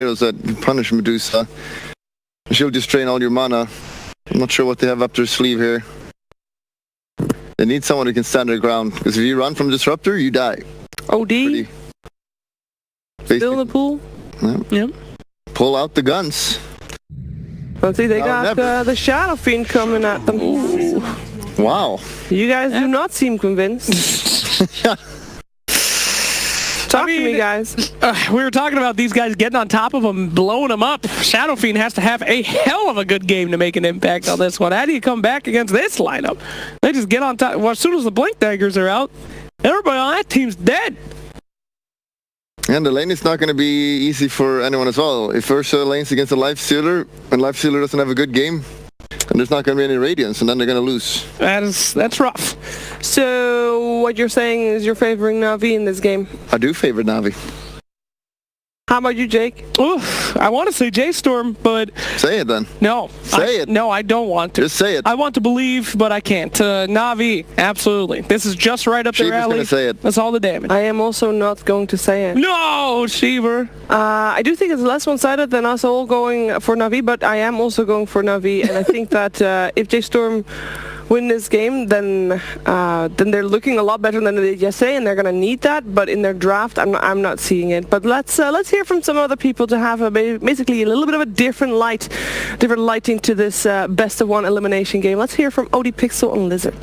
that punish Medusa. She'll just drain all your mana. I'm not sure what they have up their sleeve here. They need someone who can stand their ground, because if you run from Disruptor, you die. OD? Still in the pool? Yep. Pull out the guns. Let's see, they got the Shadow Fiend coming at them. Ooh. Wow. You guys do not seem convinced. Talk to me, guys. We were talking about these guys getting on top of them, blowing them up. Shadow Fiend has to have a hell of a good game to make an impact on this one. How do you come back against this lineup? They just get on top. Well, as soon as the Blink Daggers are out, everybody on that team's dead. And the lane is not going to be easy for anyone as well. If Ursa lanes against a Life Stealer, and Life Stealer doesn't have a good game, and there's not going to be any Radiance, and then they're going to lose. That's rough. So what you're saying is you're favoring Na'Vi in this game? I do favor Na'Vi. How about you, Jake? Oof, I want to say J-Storm, but... Say it then. No. Say it. No, I don't want to. Just say it. I want to believe, but I can't. Na'Vi, absolutely. This is just right up their alley. Gonna say it. That's all the damage. I am also not going to say it. No, Sheever. I do think it's less one-sided than us all going for Na'Vi, but I am also going for Na'Vi, and I think that if J-Storm win this game, then they're looking a lot better than they did yesterday, and they're going to need that. But in their draft, I'm not seeing it. But let's hear from some other people to have basically a little bit of a different lighting to this best of one elimination game. Let's hear from OD Pixel and Lizard.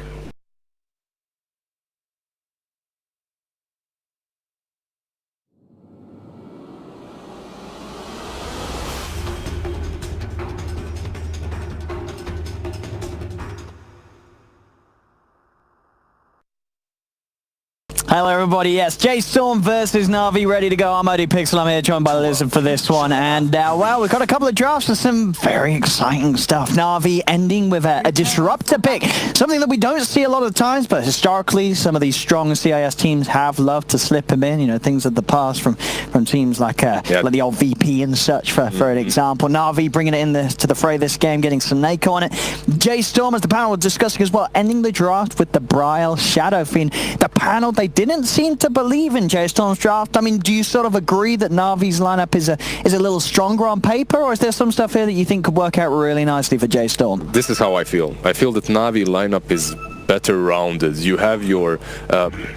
Hello everybody, yes, J-Storm versus Na'Vi, ready to go. I'm OD Pixel, I'm here joined by Lizard for this one, and well, we've got a couple of drafts with some very exciting stuff. Na'Vi ending with a Disruptor pick, something that we don't see a lot of times, but historically some of these strong CIS teams have loved to slip him in, you know, things of the past from teams like the old VP and such, for an example. Na'Vi bringing it in to the fray this game, getting some Nako on it. J-Storm, as the panel was discussing as well, ending the draft with the Bryle Shadow Fiend. The panel, they didn't seem to believe in J-Storm's draft. I mean, do you sort of agree that Na'Vi's lineup is a little stronger on paper, or is there some stuff here that you think could work out really nicely for J-Storm? This is how I feel. I feel that Na'Vi lineup is better rounded. You have your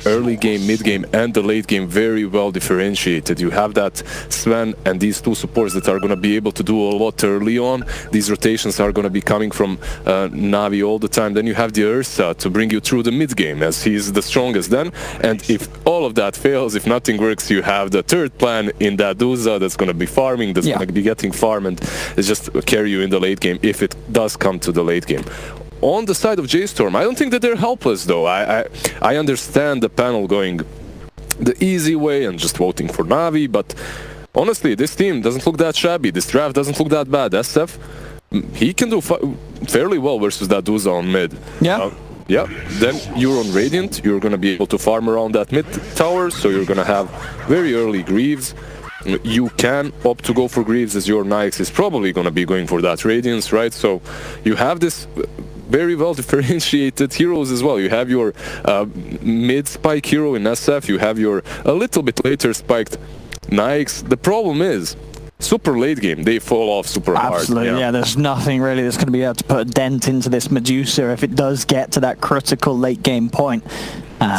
early game, mid game, and the late game very well differentiated. You have that Sven and these two supports that are going to be able to do a lot early on. These rotations are going to be coming from Na'Vi all the time. Then you have the Ursa to bring you through the mid game, as he's the strongest then. And if all of that fails, if nothing works, you have the third plan in that Duza that's going to be farming, that's going to be getting farm, and it's just carry you in the late game if it does come to the late game. On the side of J-Storm, I don't think that they're helpless, though. I understand the panel going the easy way and just voting for Na'Vi, but honestly, this team doesn't look that shabby. This draft doesn't look that bad. SF, he can do fairly well versus that Duza on mid. Yeah. Yeah, then you're on Radiant, you're going to be able to farm around that mid tower, so you're going to have very early Greaves. You can opt to go for Greaves, as your Nyx is probably going to be going for that Radiance, right? So you have this very well differentiated heroes as well. You have your mid-spike hero in SF, you have your a little bit later spiked Nyx. The problem is, super late game, they fall off super hard. Absolutely, yeah, there's nothing really that's going to be able to put a dent into this Medusa if it does get to that critical late game point.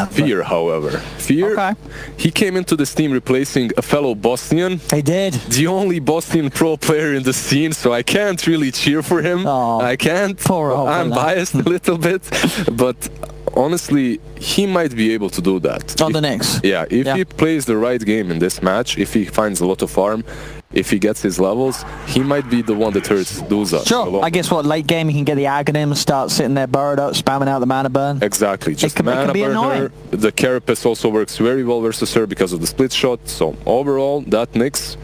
Fear, however. Fear, he came into this team replacing a fellow Bosnian. He did. The only Bosnian pro player in the scene, so I can't really cheer for him. Oh, I can't. I'm biased a little bit, but honestly, he might be able to do that. On the next. Yeah, if he plays the right game in this match, if he finds a lot of farm, if he gets his levels, he might be the one that hurts Duza. Sure, I guess late game he can get the Aghanim, start sitting there burrowed up, spamming out the mana burn. Exactly, just mana burner. The Carapace also works very well versus her because of the split shot, so overall, that Nyx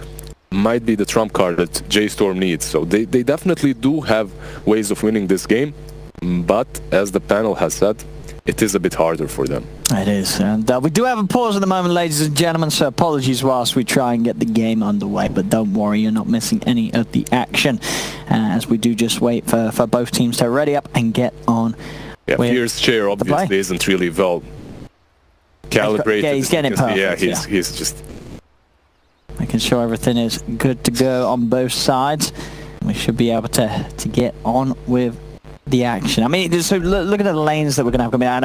might be the trump card that J-Storm needs. So they definitely do have ways of winning this game, but as the panel has said, it is a bit harder for them. It is, and we do have a pause at the moment, ladies and gentlemen, so apologies whilst we try and get the game underway, but don't worry, you're not missing any of the action, as we do just wait for both teams to ready up and get on. Yeah, Fear's chair obviously isn't really well calibrated. Yeah, he's getting it perfect. Yeah, he's just... Okay, making sure everything is good to go on both sides. We should be able to get on with the action. I mean, so look at the lanes that we're going to have coming out.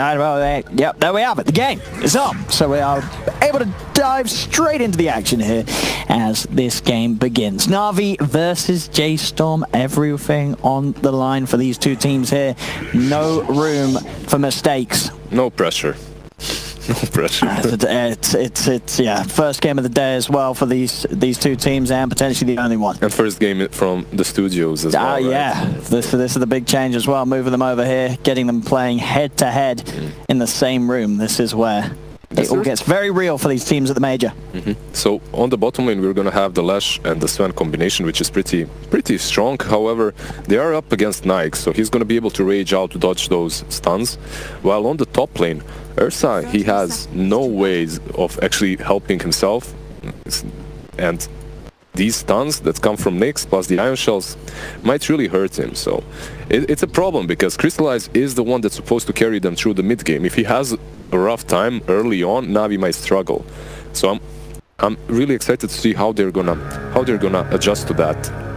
Yep, there we have it. The game is up. So we are able to dive straight into the action here as this game begins. Na'Vi versus J-Storm. Everything on the line for these two teams here. No room for mistakes. No pressure. No pressure. It's yeah, first game of the day as well for these two teams, and potentially the only one. And first game from the studios as well. Right? Yeah, this is the big change as well. Moving them over here, getting them playing head to head in the same room. This is where it all gets very real for these teams at the major. So on the bottom lane, we're going to have the Lash and the Sven combination, which is pretty strong. However, they are up against Nike, so he's going to be able to rage out to dodge those stuns. While on the top lane, Ursa, he has no ways of actually helping himself. And these stuns that come from Nyx plus the Ion Shells might really hurt him. So it's a problem because Crystallize is the one that's supposed to carry them through the mid game. If he has a rough time early on, Na'Vi might struggle. So I'm really excited to see how they're gonna adjust to that.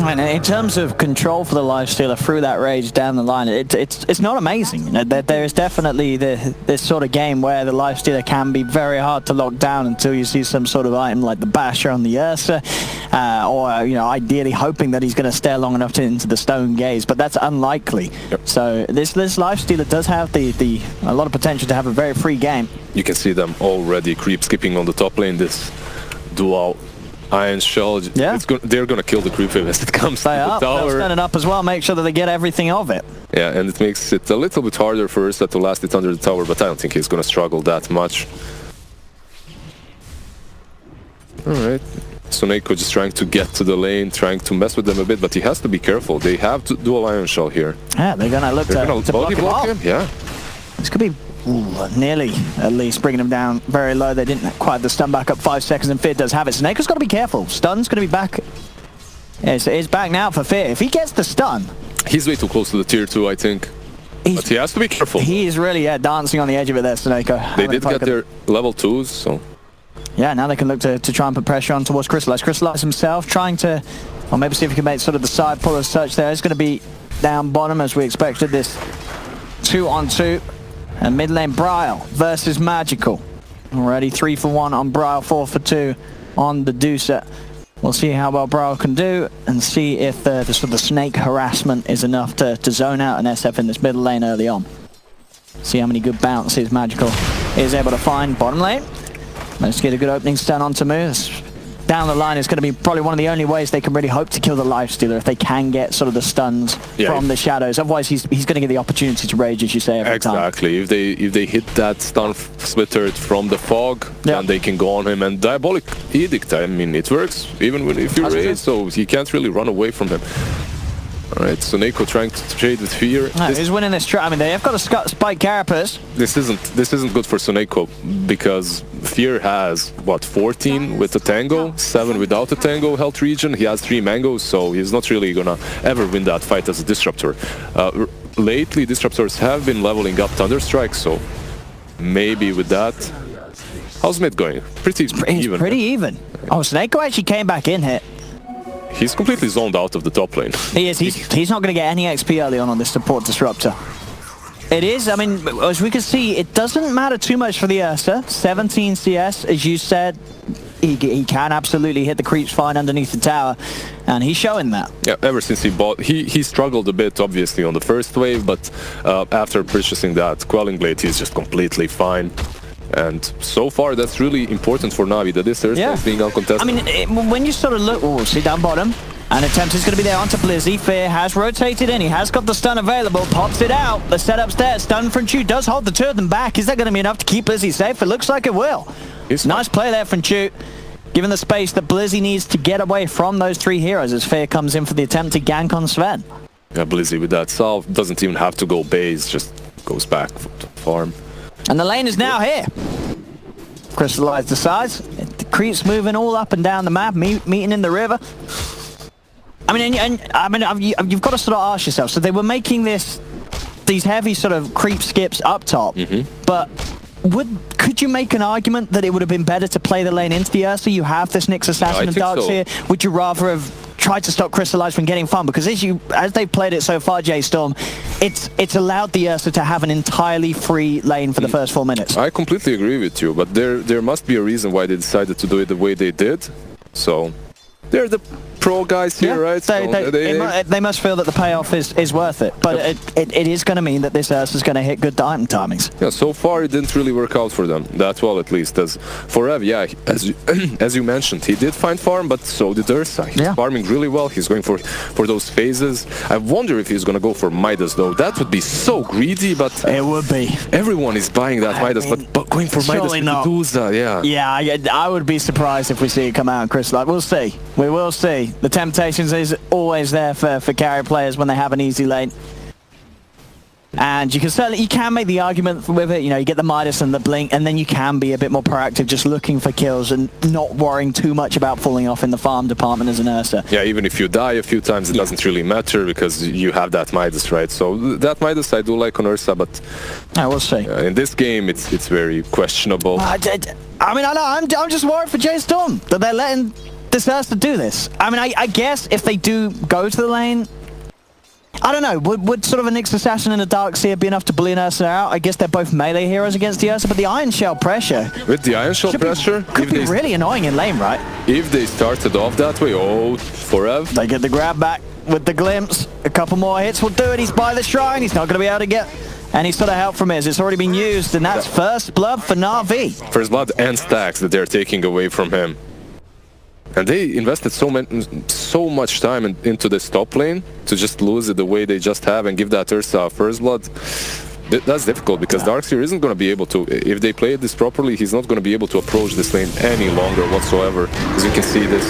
And in terms of control for the Lifestealer through that rage down the line, it's not amazing. You know, there is definitely this sort of game where the Lifestealer can be very hard to lock down until you see some sort of item like the Basher on the Ursa, or you know, ideally hoping that he's going to stay long enough into the Stone Gaze, but that's unlikely. Yep. So this Lifestealer does have a lot of potential to have a very free game. You can see them already creep skipping on the top lane. This dual Iron Shell, yeah. They're gonna kill the creep wave as it comes to the tower. They'll stand it up as well, make sure that they get everything of it. Yeah, and it makes it a little bit harder for Ursa to last it under the tower, but I don't think he's gonna struggle that much. Alright, Soneko just trying to get to the lane, trying to mess with them a bit, but he has to be careful. They have to dual Iron Shell here. Yeah, they're gonna look to block him. Yeah. This could be nearly, at least, bringing him down very low. They didn't quite have the stun back up 5 seconds, and Fear does have it. Soneko's got to be careful. Stun's going to be back. It's back now for Fear. If he gets the stun... He's way too close to the tier 2, I think. But he has to be careful. He is really, dancing on the edge of it there, Soneko. They did get their level 2s, so... Yeah, now they can look to try and put pressure on towards Crystallize. Crystallize himself trying to... Or maybe see if he can make sort of the side pull as such there. It's going to be down bottom as we expected. This 2-on-2. And mid lane, Bryle versus Magical. Already 3 for 1 on Bryle, 4 for 2 on the Deucer. We'll see how well Bryle can do and see if the sort of the snake harassment is enough to zone out an SF in this middle lane early on. See how many good bounces Magical is able to find. Bottom lane, let's get a good opening stun onto moves. Down the line is going to be probably one of the only ways they can really hope to kill the Lifestealer, if they can get sort of the stuns from the shadows. Otherwise, he's going to get the opportunity to rage, as you say, every time. Exactly. If they hit that stun splitter from the fog, then they can go on him. And Diabolic Edict, I mean, it works even if you rage, so he can't really run away from him. Alright, Soneko trying to trade with Fear. He's winning this trap. I mean, they have got a spike Carapace. This isn't good for Soneko because Fear has what, 14 with the Tango, 7 without the Tango health region. He has 3 mangoes, so he's not really gonna ever win that fight as a disruptor. Lately, disruptors have been leveling up Thunderstrike, so maybe with that. How's mid going? Pretty even. Pretty even. Oh, Soneko actually came back in here. He's completely zoned out of the top lane. He is. He's not going to get any XP early on this support disruptor. It is, I mean, as we can see, it doesn't matter too much for the Ursa. 17 CS, as you said. He can absolutely hit the creeps fine underneath the tower, and he's showing that. Yeah, ever since he bought, he struggled a bit, obviously, on the first wave, but after purchasing that Quelling Blade, he's just completely fine. And so far, that's really important for Na'Vi, that this Ursa is being uncontested. I mean, when you sort of look, see down bottom, an attempt is going to be there onto Blizzy. Fear has rotated in, he has got the stun available, pops it out, the setup's there, stun from Chu does hold the two of them back. Is that going to be enough to keep Blizzy safe? It looks like it will. Nice play there from Chu, given the space that Blizzy needs to get away from those 3 heroes as Fear comes in for the attempt to gank on Sven. Yeah, Blizzy with that salve doesn't even have to go base, just goes back to farm. And the lane is now here. Crystallize the size. The creeps moving all up and down the map, meeting in the river. I mean, you've got to sort of ask yourself. So they were making these heavy sort of creep skips up top, but Could you make an argument that it would have been better to play the lane into the Ursa? You have this Nyx Assassin and Darkseer. So. Would you rather have tried to stop Crystallize from getting farm? Because as they've played it so far, J-Storm, it's allowed the Ursa to have an entirely free lane for the first 4 minutes. I completely agree with you, but there must be a reason why they decided to do it the way they did. So they're the pro guys here, right? They must feel that the payoff is worth it, but it is going to mean that this Ursa is going to hit good item timings. Yeah, so far it didn't really work out for them that well, at least. As for Ev, yeah, as you mentioned, he did find farm, but so did Ursa. He's farming really well. He's going for those phases. I wonder if he's going to go for Midas though. That would be so greedy, but it would be. Everyone is buying that Midas, but going for Midas with Medusa, yeah, I would be surprised if we see it come out in Crystal. We'll see. We will see. The temptations is always there for carry players when they have an easy lane. And you can make the argument with it, you know, you get the Midas and the Blink, and then you can be a bit more proactive, just looking for kills and not worrying too much about falling off in the farm department as an Ursa. Yeah, even if you die a few times, it doesn't really matter because you have that Midas, right? So that Midas I do like on Ursa, but we'll see. In this game, it's very questionable. I mean, I'm just worried for J-Storm that they're letting this Ursa do this. I mean, I guess if they do go to the lane, I don't know, would sort of a Nyx Assassin and a Darkseer be enough to bully an Ursa out? I guess they're both melee heroes against the Ursa, but the Iron Shell pressure... With the Iron Shell pressure... Could be really annoying in lane, right? If they started off that way, for Ev... They get the grab back with the glimpse. A couple more hits will do it. He's by the shrine. He's not going to be able to get any sort of help from Iz. It's already been used, and that's first blood for Na'Vi. First blood and stacks that they're taking away from him. And they invested so much time into this top lane to just lose it the way they just have and give that Ursa a first blood. That's difficult because Darkseer isn't going to be able to, if they play this properly, he's not going to be able to approach this lane any longer whatsoever. As you can see this.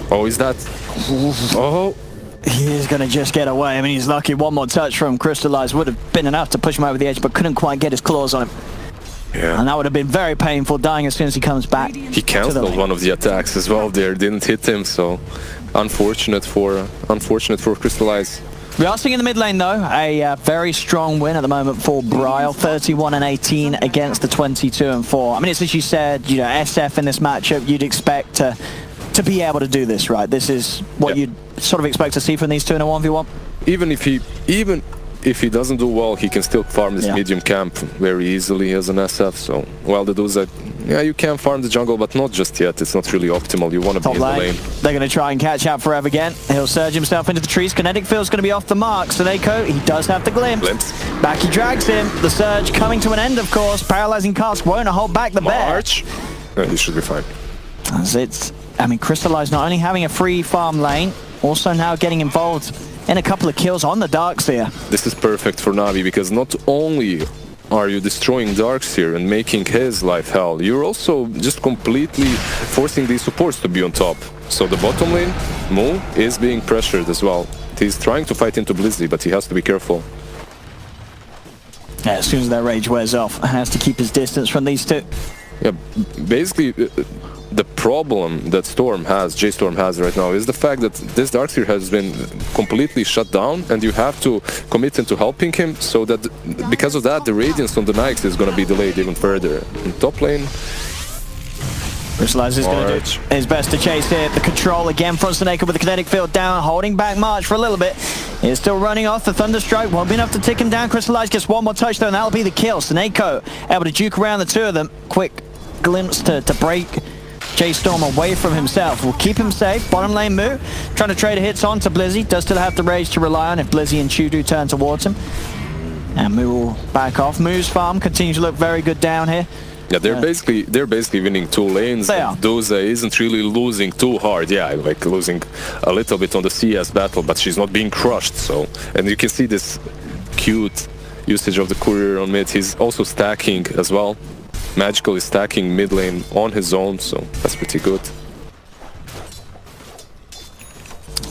Oh, is that? Oh. He is going to just get away. I mean, he's lucky. One more touch from Crystallize would have been enough to push him over the edge, but couldn't quite get his claws on him. Yeah. And that would have been very painful, dying as soon as he comes back. He cancelled one of the attacks as well there, didn't hit him, so unfortunate for Crystallize. We are seeing in the mid lane though, a very strong win at the moment for Bryle, 31-18 against the 22-4. I mean, it's as you said, you know, SF in this matchup, you'd expect to be able to do this, right? This is what you'd sort of expect to see from these two in a 1v1. Even if he doesn't do well, he can still farm this medium camp very easily as an SF. So, well, the dudes that, you can farm the jungle, but not just yet. It's not really optimal. You want to be in the lane. They're going to try and catch out for Ev again. He'll surge himself into the trees. Kinetic Field's going to be off the mark. Soneko, he does have the glimpse. Back he drags him. The surge coming to an end, of course. Paralyzing Cask won't hold back the bear. He should be fine. I mean, Crystallize not only having a free farm lane, also now getting involved in a couple of kills on the Darkseer. This is perfect for Na'Vi because not only are you destroying Darkseer and making his life hell, you're also just completely forcing these supports to be on top. So the bottom lane, Mu, is being pressured as well. He's trying to fight into Blizzy, but he has to be careful. Yeah, as soon as that rage wears off, has to keep his distance from these two. Yeah, basically, the problem that J-Storm has right now is the fact that this Darkseer has been completely shut down and you have to commit into helping him, so that because of that the Radiance on the Nyx is going to be delayed even further. In top lane, Crystallize is going to do his best to chase it. The control again from Soneko with the kinetic field down, holding back March for a little bit. He's still running off. The Thunderstrike won't be enough to tick him down. Crystallize gets one more touch though, and that'll be the kill. Soneko able to juke around the two of them. Quick glimpse to break J-Storm away from himself. Will keep him safe. Bottom lane Mu trying to trade hits on to Blizzy. Does still have the rage to rely on if Blizzy and Chu do turn towards him. And Mu will back off. Mu's farm continues to look very good down here. Yeah, they're basically winning two lanes. Doza isn't really losing too hard. Yeah, like losing a little bit on the CS battle, but she's not being crushed. So, and you can see this cute usage of the courier on mid. He's also stacking as well. Magically stacking mid lane on his own, so that's pretty good.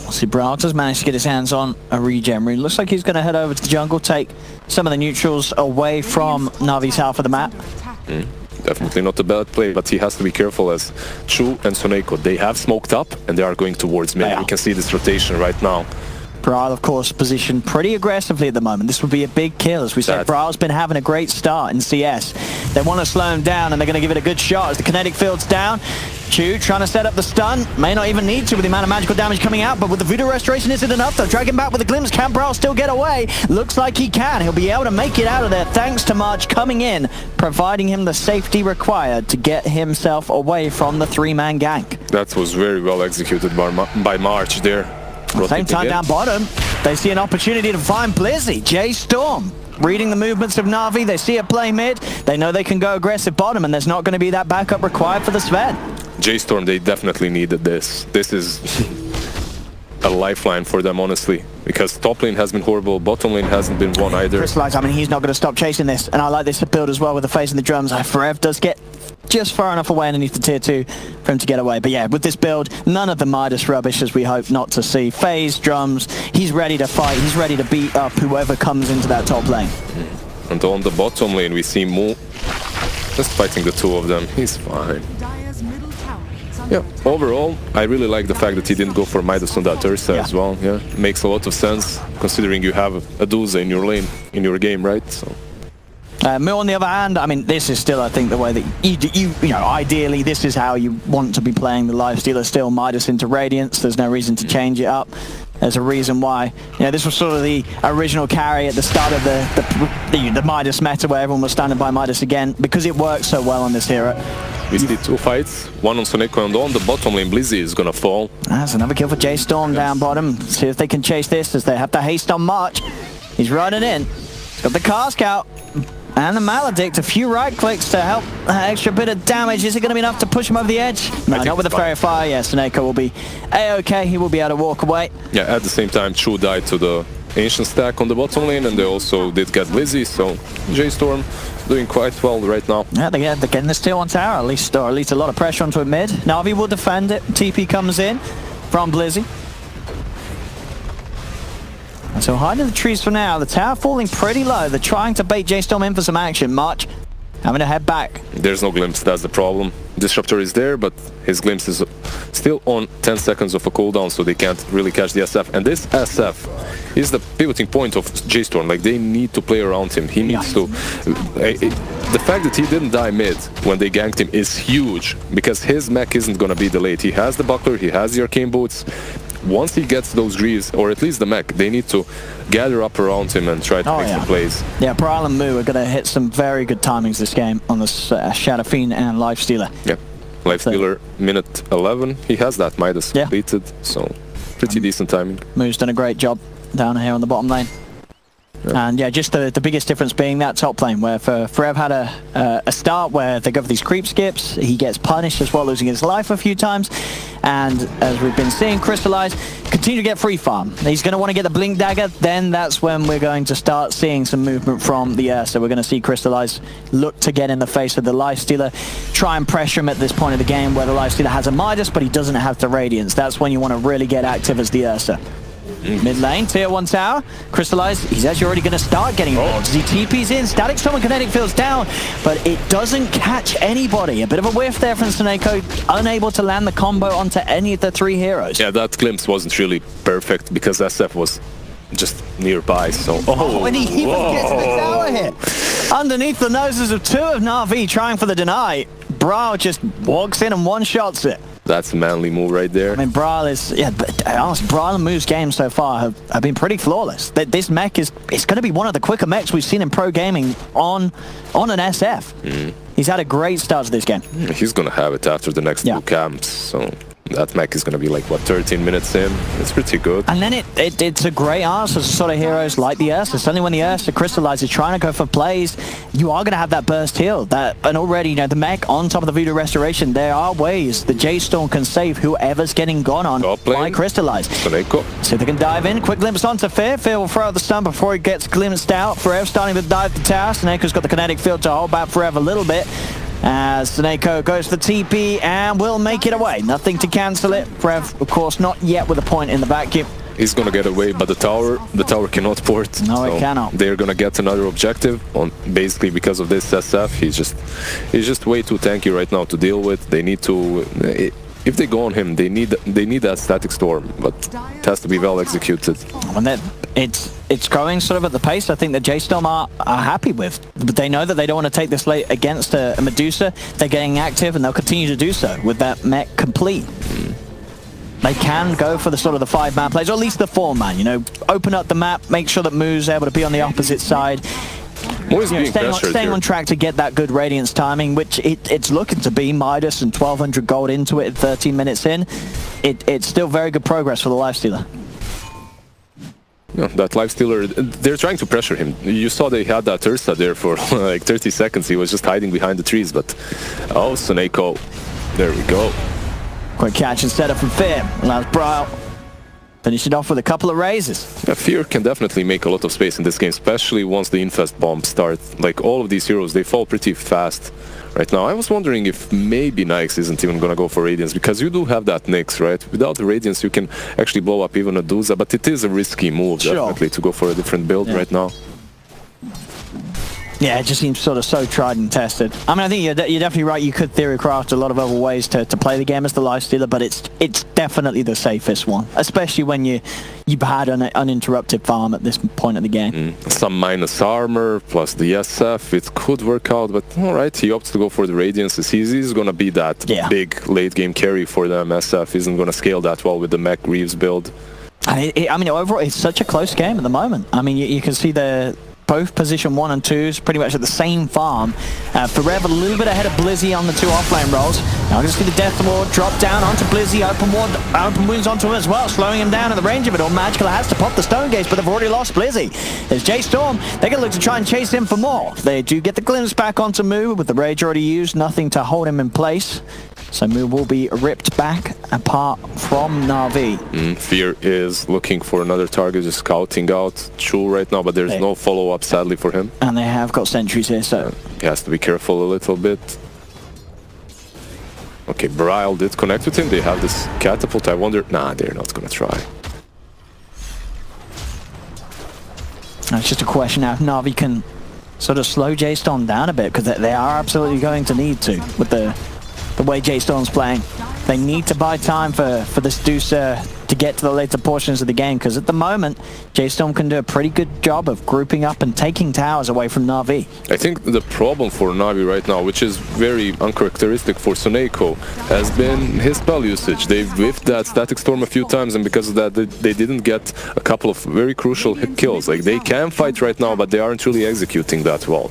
See, Braut has managed to get his hands on a regen rune. Looks like he's going to head over to the jungle, take some of the neutrals away from Na'Vi's half of the map. Definitely not a bad play, but he has to be careful as Chu and Soneko, they have smoked up and they are going towards mid. We can see this rotation right now. Brawl, of course, positioned pretty aggressively at the moment. This would be a big kill. As we said, Brawl's been having a great start in CS. They want to slow him down, and they're going to give it a good shot as the kinetic field's down. Chu trying to set up the stun. May not even need to with the amount of magical damage coming out, but with the Voodoo Restoration, is it enough? They'll drag him back with a glimpse. Can Brawl still get away? Looks like he can. He'll be able to make it out of there thanks to March coming in, providing him the safety required to get himself away from the 3-man gank. That was very well executed by March there. At the same time, down bottom, they see an opportunity to find Blizzy. J Storm reading the movements of Na'Vi. They see it play mid. They know they can go aggressive bottom, and there's not going to be that backup required for the Sven. J Storm, they definitely needed this. This is a lifeline for them, honestly, because top lane has been horrible, bottom lane hasn't been won either. Crystallize, I mean, he's not going to stop chasing this, and I like this build as well with the phase and the drums. Forev does get just far enough away underneath the tier 2 for him to get away. But yeah, with this build, none of the Midas rubbish as we hope not to see. Phase, drums, he's ready to fight, he's ready to beat up whoever comes into that top lane. And on the bottom lane, we see Mu just fighting the two of them. He's fine. Yeah, overall, I really like the fact that he didn't go for Midas on that Ursa as well. Yeah, makes a lot of sense considering you have a Duza in your lane, in your game, right? So. Mu, on the other hand, I mean, this is still, I think, the way that you know, ideally, this is how you want to be playing the Lifestealer still. Midas into Radiance. There's no reason to change it up. There's a reason why. You know, this was sort of the original carry at the start of the Midas meta, where everyone was standing by Midas again, because it works so well on this hero. We see two fights, one on Soneko and on the bottom lane. Blizzy is gonna fall. That's another kill for J Storm down bottom. See if they can chase this as they have to haste on March. He's running in. He's got the cask out. And the Maledict, a few right clicks to help extra bit of damage. Is it going to be enough to push him over the edge? No, not with the Fairy Fire. Yeah, Soneko will be A-okay. He will be able to walk away. Yeah, at the same time, Chu died to the Ancient stack on the bottom lane, and they also did get Blizzy, so J Storm doing quite well right now. Yeah, they're getting this tier 1 tower, at least a lot of pressure onto a mid. Na'Vi will defend it. TP comes in from Blizzy. And so hiding in the trees for now. The tower falling pretty low. They're trying to bait J Storm in for some action. March having to head back. There's no glimpse, that's the problem. Disruptor is there, but his glimpse is still on 10 seconds of a cooldown, so they can't really catch the SF. And this SF is the pivoting point of J Storm. Like, they need to play around him. He needs to... the fact that he didn't die mid when they ganked him is huge, because his mech isn't gonna be delayed. He has the buckler, he has the arcane boots. Once he gets those greaves, or at least the mech, they need to gather up around him and try to make some plays. Yeah, Brawl and Mu are going to hit some very good timings this game on the Shadow Fiend and Lifestealer. Yeah, Lifestealer, minute 11, he has that Midas completed, so pretty decent timing. Mu's done a great job down here on the bottom lane. And yeah, just the biggest difference being that top lane, where Forev had a start where they go for these creep skips. He gets punished as well, losing his life a few times. And as we've been seeing, Crystallize continue to get free farm. He's going to want to get the Blink Dagger. Then that's when we're going to start seeing some movement from the air. So we're going to see Crystallize look to get in the face of the Lifestealer, try and pressure him at this point of the game where the Lifestealer has a Midas, but he doesn't have the Radiance. That's when you want to really get active as the Ursa. Mid lane, tier 1 tower, Crystallize, he's actually already going to start getting involved. He TP's in, Static Storm and Kinetic Field's down, but it doesn't catch anybody. A bit of a whiff there from Soneko, unable to land the combo onto any of the 3 heroes. Yeah, that glimpse wasn't really perfect because SF was just nearby, so... and he even gets the tower hit! Underneath the noses of 2 of Na'Vi trying for the deny, Brawl just walks in and one-shots it. That's a manly move right there. I mean, Brawl is... Yeah, but honestly, Brawl and Mu's games so far have been pretty flawless. This mech is going to be one of the quicker mechs we've seen in pro gaming on an SF. He's had a great start to this game. He's going to have it after the next 2 camps, so... That mech is going to be like, what, 13 minutes in? It's pretty good. And then it's a great answer to sort of heroes like the Ursa. Suddenly when the Ursa crystallizes, trying to go for plays, you are going to have that burst heal. And already, you know, the mech on top of the Voodoo Restoration, there are ways the J Storm can save whoever's getting gone on by Crystallize. So they can dive in. Quick glimpse onto Fear. Fear will throw out the stun before he gets glimpsed out. Forever starting to dive the tower. Soneko's got the kinetic field to hold back Forever a little bit. As Soneko goes for TP and will make it away. Nothing to cancel it. Forever, of course, not yet with a point in the vacuum. He's gonna get away, but the tower cannot port. No, it cannot. They're gonna get another objective on basically because of this SF. He's just way too tanky right now to deal with. They need to. if they go on him, they need that static storm, but it has to be well executed. And it's going sort of at the pace I think that J-Storm are happy with. But they know that they don't want to take this late against a Medusa. They're getting active and they'll continue to do so with that mech complete. They can go for the sort of the 5-man plays, or at least the 4-man, you know, open up the map, make sure that Moo's able to be on the opposite side. Staying on track to get that good Radiance timing, which it's looking to be. Midas and 1200 gold into it 13 minutes in. It's still very good progress for the Lifestealer. Yeah, that Lifestealer, they're trying to pressure him. You saw they had that Ursa there for like 30 seconds. He was just hiding behind the trees, but oh, Suneko, there we go. Quick catch and setup from Fear. Allows Brile finish it off with a couple of raises. Yeah, Fear can definitely make a lot of space in this game, especially once the infest bombs start. Like all of these heroes, they fall pretty fast right now. I was wondering if maybe Nyx isn't even gonna go for Radiance, because you do have that Nyx, right? Without the Radiance, you can actually blow up even a Duza, but it is a risky move, definitely, to go for a different build right now. Yeah, it just seems sort of so tried and tested. I mean, I think you're definitely right. You could theorycraft a lot of other ways to play the game as the Lifestealer, but it's definitely the safest one, especially when you've had an uninterrupted farm at this point of the game. Some minus armor plus the SF, it could work out, but all right, he opts to go for the Radiance. He's going to be that big late game carry for them. SF isn't going to scale that well with the Mech Reeves build. And I mean, overall, it's such a close game at the moment. I mean, you can see both position 1 and 2s pretty much at the same farm. Forever a little bit ahead of Blizzy on the 2 offlane rolls. Now just see the Death Ward drop down onto Blizzy, open wounds onto him as well, slowing him down at the range of it all. Magical has to pop the Stone Gates, but they've already lost Blizzy. There's J-Storm. They're going to look to try and chase him for more. They do get the glimpse back onto Moo with the Rage already used, nothing to hold him in place. So Moo will be ripped back apart from Na'Vi. Fear is looking for another target, just scouting out Chu right now, but there's no follow-up, sadly, for him. And they have got sentries here, so he has to be careful a little bit. Okay, Brile did connect with him. They have this catapult. I wonder... Nah, they're not going to try. It's just a question now if Na'Vi can sort of slow J-Storm down a bit, because they are absolutely going to need to with the way J-Storm's playing. They need to buy time for this Dusa to get to the later portions of the game, because at the moment, J-Storm can do a pretty good job of grouping up and taking towers away from Na'Vi. I think the problem for Na'Vi right now, which is very uncharacteristic for Suneko, has been his spell usage. They've whiffed that Static Storm a few times, and because of that, they didn't get a couple of very crucial kills. Like, they can fight right now, but they aren't really executing that well.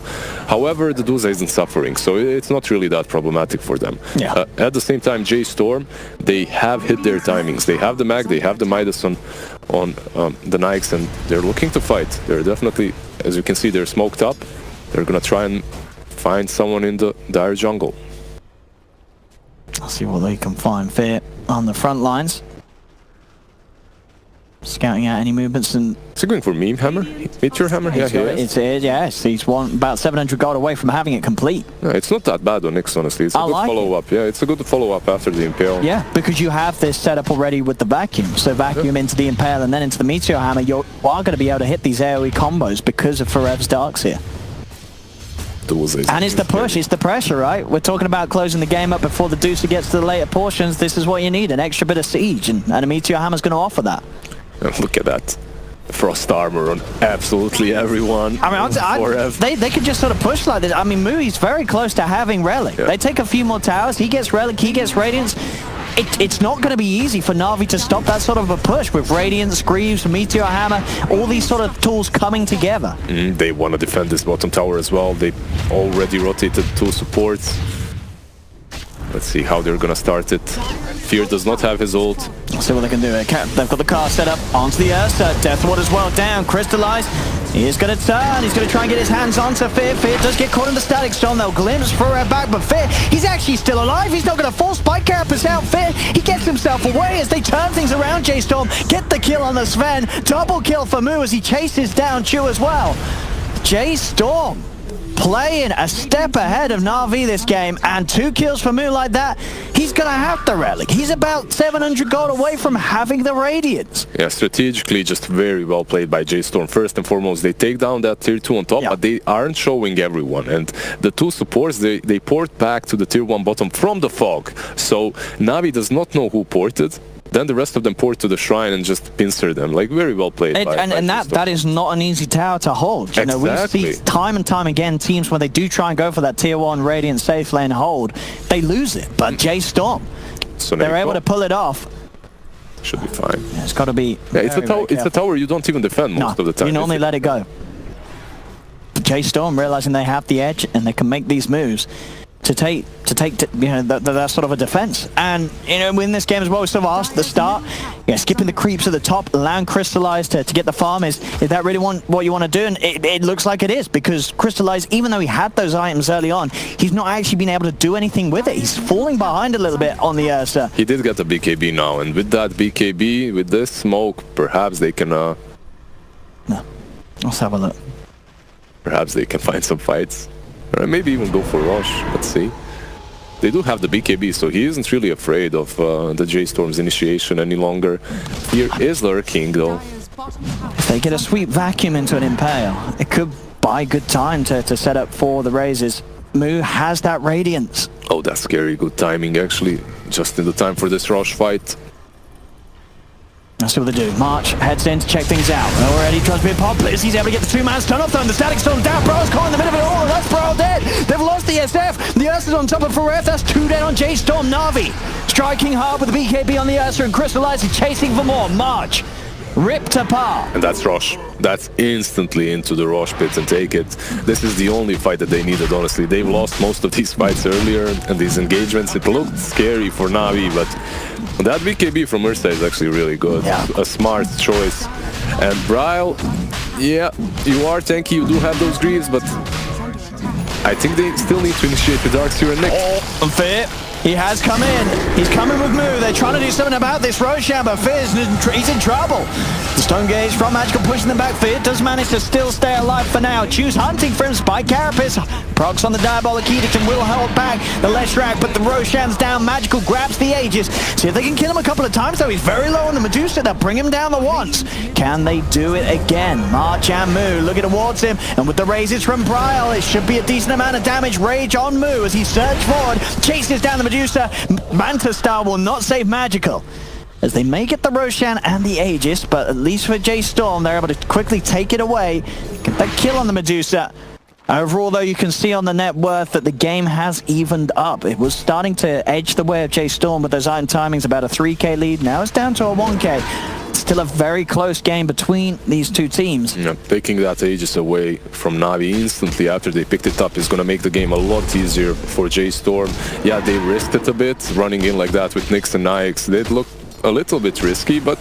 However, the Duza isn't suffering, so it's not really that problematic for them. Yeah. At the same time, J-Storm, they have hit their timings. They have the mag, they have the Midas on the Nyx, and they're looking to fight. They're definitely, as you can see, they're smoked up. They're gonna try and find someone in the dire jungle. I'll see what they can find. Fear on the front lines, scouting out any movements. And is he going for Meme Hammer? Meteor Hammer? Yeah, he's about 700 gold away from having it complete. Yeah, it's not that bad on Nyx, honestly. It's a good follow-up. Yeah, it's a good follow-up after the Impale. Yeah, because you have this setup already with the Vacuum. So Vacuum into the Impale and then into the Meteor Hammer. You are going to be able to hit these AoE combos because of Forev's Darks here. And it's the push, it's the pressure, right? We're talking about closing the game up before the Dusa gets to the later portions. This is what you need, an extra bit of siege, and a Meteor Hammer's going to offer that. Look at that. Frost armor on absolutely everyone. I mean, they could just sort of push like this. I mean, Mui's very close to having Relic. Yeah. They take a few more towers, he gets Relic, he gets Radiance. It's not going to be easy for Na'Vi to stop that sort of a push with Radiance, Greaves, Meteor Hammer, all these sort of tools coming together. They want to defend this bottom tower as well. They already rotated 2 supports. Let's see how they're going to start it. Fear does not have his ult. Let's see what they can do. They've got the car set up onto the Ursa. Death Ward as well down. Crystallize. He's going to turn. He's going to try and get his hands onto Fear. Fear does get caught in the Static Storm. They'll glimpse Forever back, but Fear, he's actually still alive. He's not going to force Spike Carapace out. Fear, he gets himself away as they turn things around. J-Storm get the kill on the Sven. Double kill for Moo as he chases down Chu as well. J-Storm playing a step ahead of Na'Vi this game, and 2 kills for Moo like that, he's gonna have the relic. He's about 700 gold away from having the Radiance. Yeah, strategically just very well played by J-Storm. First and foremost, they take down that tier 2 on top, but they aren't showing everyone. And the 2 supports, they port back to the tier 1 bottom from the fog. So Na'Vi does not know who ported. Then the rest of them port to the shrine and just pincer them. Like, very well played. And that is not an easy tower to hold. You know, we see time and time again teams when they do try and go for that tier 1 Radiant safe lane hold, they lose it. But J-Storm, so they're able to pull it off. Should be fine. Yeah, it's got to be. Yeah, it's a tower you don't even defend most of the time. You normally let it go. But J-Storm realizing they have the edge and they can make these moves to take you know, that sort of a defense. And you know, in this game as well, we sort of asked at the start, skipping the creeps at the top, allowing Crystallize to get the farm, is that really what you want to do? And it looks like it is, because Crystallize, even though he had those items early on, he's not actually been able to do anything with it. He's falling behind a little bit on the Ursa. He did get the BKB now, and with that BKB, with this smoke, perhaps they can No. Let's have a look. Perhaps they can find some fights. Or maybe even go for Rosh. Let's see. They do have the BKB, so he isn't really afraid of the J-Storm's initiation any longer. Fear is lurking, though. If they get a sweet vacuum into an Impale, it could buy good time to set up for the raises. Moo has that Radiance. Oh, that's scary. Good timing, actually. Just in the time for this Rosh fight. Let's see what they do. March heads in to check things out. Already tries to be a pop. He's able to get the 2-man stun off though, and the static storm down. Bro's caught in the middle of it all, and that's Bro dead. They've lost the SF. The Ursa's on top of Ferreth. That's 2 dead on J-Storm. Na'Vi striking hard with the BKB on the Ursa, and Crystallizing chasing for more. March ripped apart. And that's Rosh. That's instantly into the Rosh pit and take it. This is the only fight that they needed, honestly. They've lost most of these fights earlier and these engagements. It looked scary for Na'Vi, but that BKB from Ursa is actually really good. Yeah. A smart choice. And Bryle, yeah, you are tanky, you do have those greaves, but I think they still need to initiate the Dark Seer and Nick. Oh, unfair. He has come in. He's coming with Moo. They're trying to do something about this Roshan, but Fear's he's in trouble. The Stone Gaze from Magical pushing them back. Fear does manage to still stay alive for now. Choose hunting for him. Spike Carapace. Procs on the Diabolic Edict and will hold back the Leshrac, but the Roshan's down. Magical grabs the Aegis. See if they can kill him a couple of times, though. He's very low on the Medusa. They'll bring him down the once. Can they do it again? March and Moo looking towards him, and with the raises from Bryle, it should be a decent amount of damage. Rage on Moo as he surges forward, chases down the Medusa. Manta Star will not save Magical, as they may get the Roshan and the Aegis, but at least for J-Storm, they're able to quickly take it away. Get that kill on the Medusa. Overall, though, you can see on the net worth that the game has evened up. It was starting to edge the way of J-Storm with those iron timings, about a 3k lead. Now it's down to a 1k. Still a very close game between these two teams. Yeah, taking that Aegis away from Na'Vi instantly after they picked it up is going to make the game a lot easier for J-Storm. Yeah, they risked it a bit, running in like that with Nyx and Nyx. They look a little bit risky, but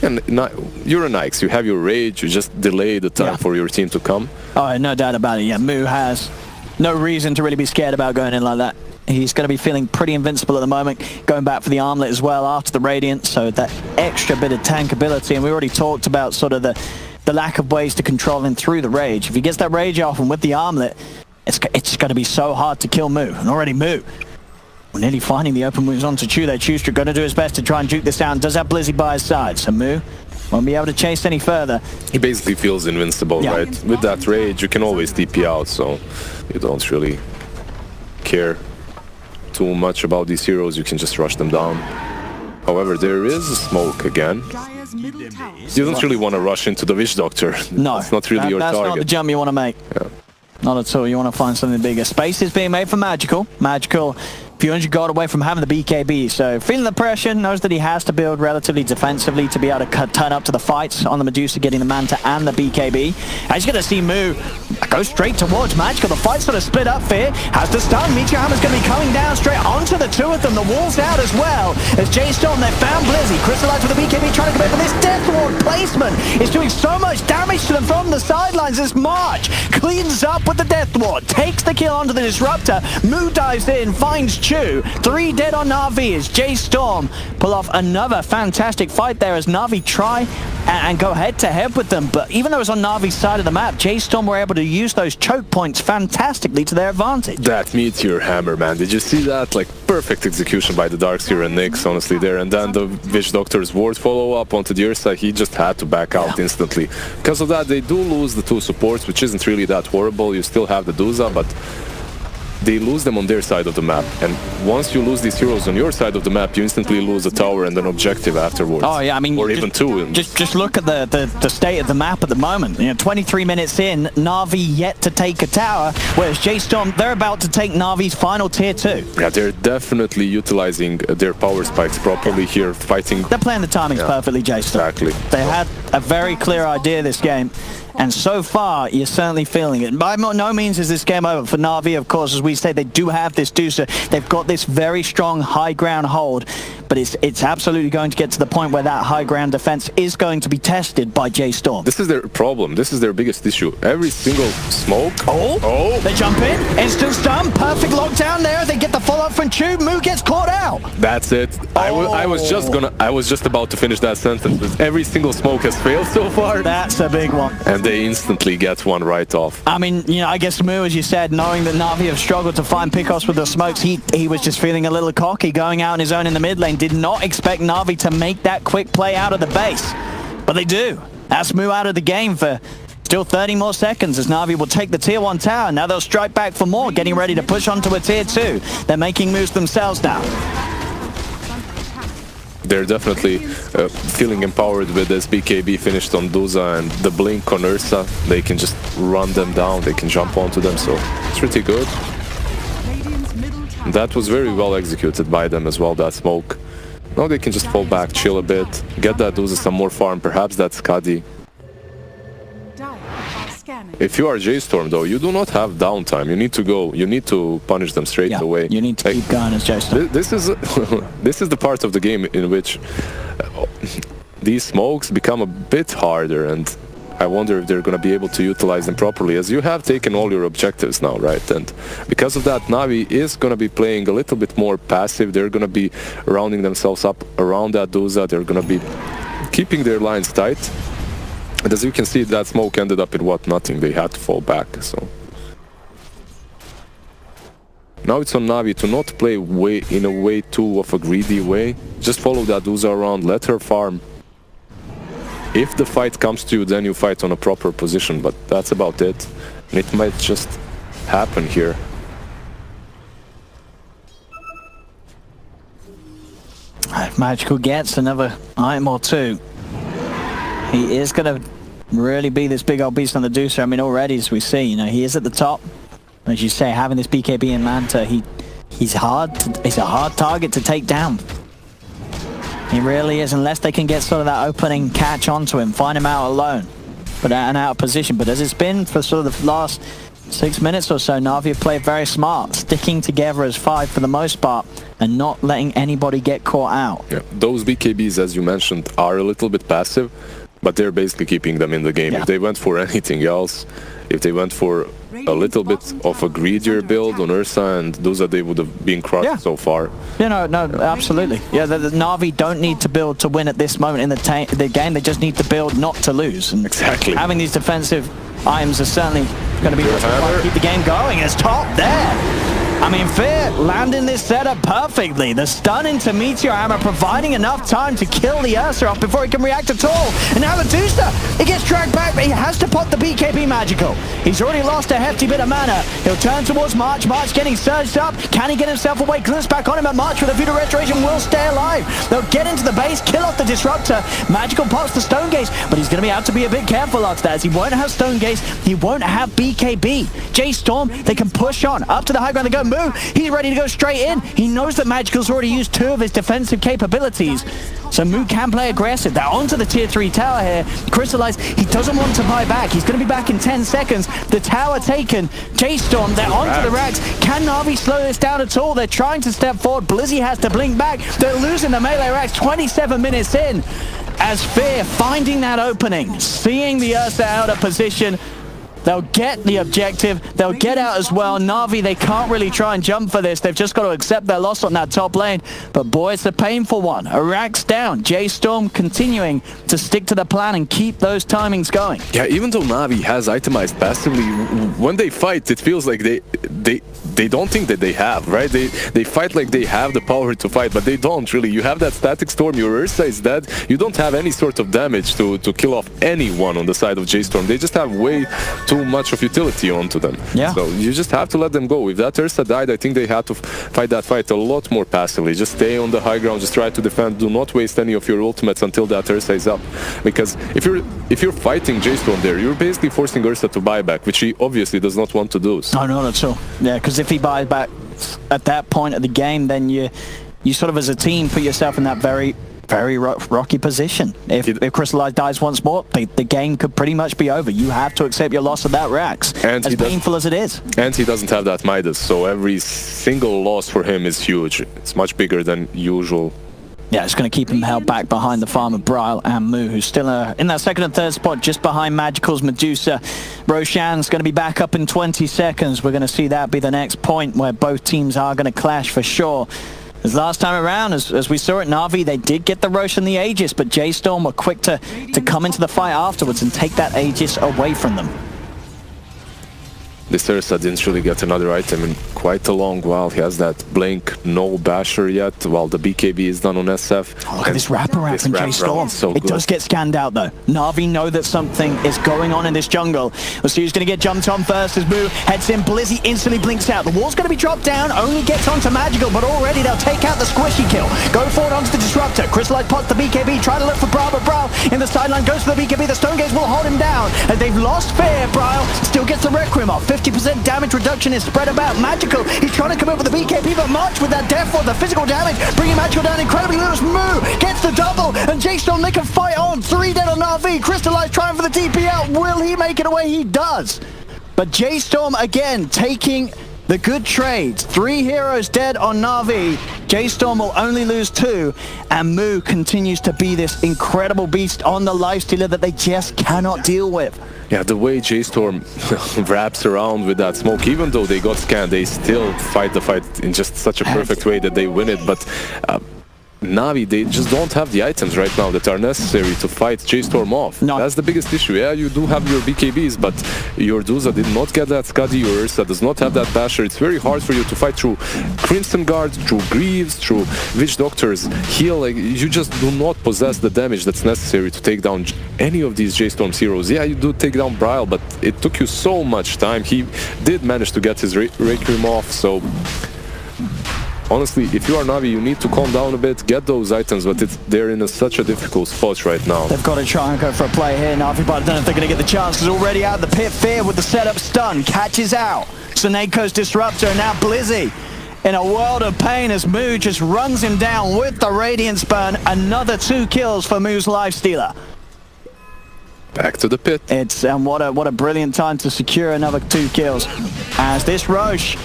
you're a Nyx, you have your rage, you just delay the time for your team to come. Oh, no doubt about it. Yeah, Moo has no reason to really be scared about going in like that. He's going to be feeling pretty invincible at the moment, going back for the armlet as well after the Radiant, so that extra bit of tank ability. And we already talked about sort of the lack of ways to control him through the rage. If he gets that rage off and with the armlet, it's going to be so hard to kill Moo. And already Moo, we're nearly finding the open moves onto Chu there. Chu's going to do his best to try and juke this down. Does have Blizzy by his side, so Moo won't be able to chase any further. He basically feels invincible, right? With that rage, you can always TP out, so you don't really care too much about these heroes. You can just rush them down. However, there is a smoke again. You don't really want to rush into the Witch Doctor. No, it's not really your target. That's not the jump you want to make. Yeah. Not at all. You want to find something bigger. Space is being made for Magical. Magical, a few hundred gold away from having the BKB, so feeling the pressure, knows that he has to build relatively defensively to be able to turn up to the fights on the Medusa, getting the Manta and the BKB. As you're going to see Moo go straight towards Magical. The fight's sort of split up. Fear has the stun. Meteor Hammer's going to be coming down straight onto the two of them. The wall's out as well. As J-Storm, they found Blizzy. Crystallized with the BKB trying to come in, but this Death Ward placement is doing so much damage to them from the sidelines as March cleans up with the Death Ward, takes the kill onto the Disruptor. Moo dives in, finds Chu. 3 dead on Na'Vi as J-Storm pull off another fantastic fight there as Na'Vi try and go head-to-head with them. But even though it was on Navi's side of the map, J-Storm were able to use those choke points fantastically to their advantage. That Meteor Hammer, man. Did you see that? Like, perfect execution by the Darkseer and Nyx, honestly, there. And then the Witch Doctor's ward follow-up onto the Ursa, he just had to back out instantly. Because of that, they do lose the 2 supports, which isn't really that horrible. You still have the Duza, but they lose them on their side of the map. And once you lose these heroes on your side of the map, you instantly lose a tower and an objective afterwards. Oh yeah, I mean, or even 2. Just look at the state of the map at the moment. 23 minutes in, Na'Vi yet to take a tower, whereas J-Storm, they're about to take Na'Vi's final tier 2. Yeah, they're definitely utilizing their power spikes properly here, fighting. They're playing the timings perfectly, J-Storm. Exactly. They had a very clear idea this game. And so far, you're certainly feeling it. By no means is this game over for Na'Vi, of course. As we say, they do have this Dusa. They've got this very strong high ground hold, but it's absolutely going to get to the point where that high ground defense is going to be tested by J-Storm. This is their problem. This is their biggest issue. Every single smoke. Oh! They jump in. Instant stun. Perfect lockdown there. They get the follow-up from Tube. Moo gets caught out. That's it. I was just about to finish that sentence. Every single smoke has failed so far. That's a big one. And they instantly get one right off. I mean, I guess Moo, as you said, knowing that Na'Vi have struggled to find pickoffs with the smokes, he was just feeling a little cocky, going out on his own in the mid lane. Did not expect Na'Vi to make that quick play out of the base. But they do. That's Moo out of the game for still 30 more seconds as Na'Vi will take the tier 1 tower. Now they'll strike back for more, getting ready to push onto a tier 2. They're making moves themselves now. They're definitely feeling empowered with this BKB finished on Duza and the blink on Ursa. They can just run them down, they can jump onto them, so it's pretty good. That was very well executed by them as well, that smoke. Now they can just fall back, chill a bit, get that Duza some more farm, perhaps that's Skadi. If you are J-Storm though, you do not have downtime. You need to go. You need to punish them straight away. You need to keep going as J-Storm. This is this is the part of the game in which these smokes become a bit harder, and I wonder if they're going to be able to utilize them properly, as you have taken all your objectives now, right? And because of that, Na'Vi is going to be playing a little bit more passive. They're going to be rounding themselves up around that Duza. They're going to be keeping their lines tight. And as you can see, that smoke ended up in what? Nothing. They had to fall back, so. Now it's on Na'Vi to not play in a way too of a greedy way. Just follow that Duza around, let her farm. If the fight comes to you, then you fight on a proper position, but that's about it. And it might just happen here. If Magical gets another item or 2, he is going to really be this big old beast on the Dusa. I mean, already, as we see, he is at the top. As you say, having this BKB in Manta, he's a hard target to take down. He really is, unless they can get sort of that opening catch onto him, find him out alone, but and out of position. But as it's been for sort of the last 6 minutes or so, Na'Vi have played very smart, sticking together as 5 for the most part, and not letting anybody get caught out. Yeah, those BKBs, as you mentioned, are a little bit passive, but they're basically keeping them in the game. Yeah. If they went for anything else, if they went for a little bit of a greedier build on Ursa and Duza, they would have been crushed so far. Yeah, no, absolutely. Yeah, the Na'Vi don't need to build to win at this moment in the game. They just need to build not to lose. And exactly. Having these defensive items are certainly going to be able to keep the game going. It's top there. I mean, Fear landing this setup perfectly. The stun into Meteor Hammer, providing enough time to kill the Ursa off before he can react at all. And now the Dusa, he gets dragged back, but he has to pop the BKB magical. He's already lost a hefty bit of mana. He'll turn towards March. March getting surged up. Can he get himself away? Glimpse back on him, but March with a Voodoo Restoration will stay alive. They'll get into the base, kill off the Disruptor. Magical pops the Stone Gaze, but he's going to be out to be a bit careful after that, as he won't have Stone Gaze, he won't have BKB. J-Storm, they can push on. Up to the high ground they go. Moo, he's ready to go straight in. He knows that Magical's already used 2 of his defensive capabilities. So Moo can play aggressive. They're onto the tier 3 tower here. Crystallize, he doesn't want to buy back. He's going to be back in 10 seconds. The tower taken. J-Storm, they're onto the racks. Can Na'Vi slow this down at all? They're trying to step forward. Blizzy has to blink back. They're losing the melee racks 27 minutes in. As Fear finding that opening, seeing the Ursa out of position, They'll get the objective. They'll get out as well. Na'Vi, they can't really try and jump for this. They've just got to accept their loss on that top lane. But boy, it's a painful one. Iraq's down. J-Storm continuing to stick to the plan and keep those timings going. Yeah, even though Na'Vi has itemized passively, when they fight, it feels like they don't think that they have, right? They fight like they have the power to fight, but they don't really. You have that static storm, your Ursa is dead. You don't have any sort of damage to kill off anyone on the side of J-Storm. They just have way too much of utility onto them. Yeah. So you just have to let them go. If that Ursa died, I think they had to fight that fight a lot more passively. Just stay on the high ground, just try to defend. Do not waste any of your ultimates until that Ursa is up. Because if you're fighting J-Storm there, you're basically forcing Ursa to buy back, which he obviously does not want to do. So. No, not at all. Yeah, because if he buys back at that point of the game, then you sort of as a team put yourself in that very rocky position. If Crystallized dies once more, the game could pretty much be over. You have to accept your loss of that Rax, as painful as it is. And he doesn't have that Midas, so every single loss for him is huge. It's much bigger than usual. Yeah, it's going to keep him held back behind the farm of Bryle and Moo, who's still in that second and third spot, just behind Magical's Medusa. Roshan's going to be back up in 20 seconds. We're going to see that be the next point where both teams are going to clash for sure. As last time around, as we saw at Na'Vi, they did get the Rosh and the Aegis, but J-Storm were quick to come into the fight afterwards and take that Aegis away from them. This Ursa didn't really get another item in quite a long while. He has that Blink, no Basher yet, while the BKB is done on SF. Oh, look at this wraparound from J-Storm. So it does get scanned out though. Na'Vi know that something is going on in this jungle. We'll see who's going to get jumped on first as Moo heads in. Blizzy instantly blinks out. The wall's going to be dropped down, only gets onto Magical, but already they'll take out the squishy kill. Go forward onto the Disruptor. Crystallite pots the BKB, try to look for Bryle, but Bryle in the sideline goes for the BKB. The Stone Gaze will hold him down. As they've lost fear, Bryle still gets the Requiem off. 50% damage reduction is spread about. Magical, he's trying to come over the BKB, but March with that death for the physical damage, bringing Magical down incredibly loose. Moo gets the double, and J-Storm, they can fight on. 3 dead on Na'Vi. Crystallized trying for the TP out. Will he make it away? He does. But J-Storm again taking the good trades. 3 heroes dead on Na'Vi. J-Storm will only lose 2, and Moo continues to be this incredible beast on the lifestealer that they just cannot deal with. Yeah, the way J-Storm wraps around with that smoke, even though they got scanned, they still fight the fight in just such a perfect way that they win it. But Na'Vi, they just don't have the items right now that are necessary to fight J-Storm off. No. That's the biggest issue. Yeah, you do have your BKBs, but your Duza did not get that Skadi, your Ursa does not have that Basher. It's very hard for you to fight through Crimson Guard, through Greaves, through Witch Doctors, heal. Like, you just do not possess the damage that's necessary to take down any of these J-Storm's heroes. Yeah, you do take down Bryle, but it took you so much time. He did manage to get his Requiem off, so... Honestly, if you are Na'Vi, you need to calm down a bit, get those items, but they're in such a difficult spot right now. They've got to try and go for a play here, Na'Vi, but I don't know if they're going to get the chance, because already out of the pit, Fear with the setup stun, catches out. Soneko's Disruptor, and now Blizzy in a world of pain as Moo just runs him down with the Radiance Burn. Another 2 kills for Moo's Lifestealer. Back to the pit. It's what a brilliant time to secure another 2 kills. As this Roche,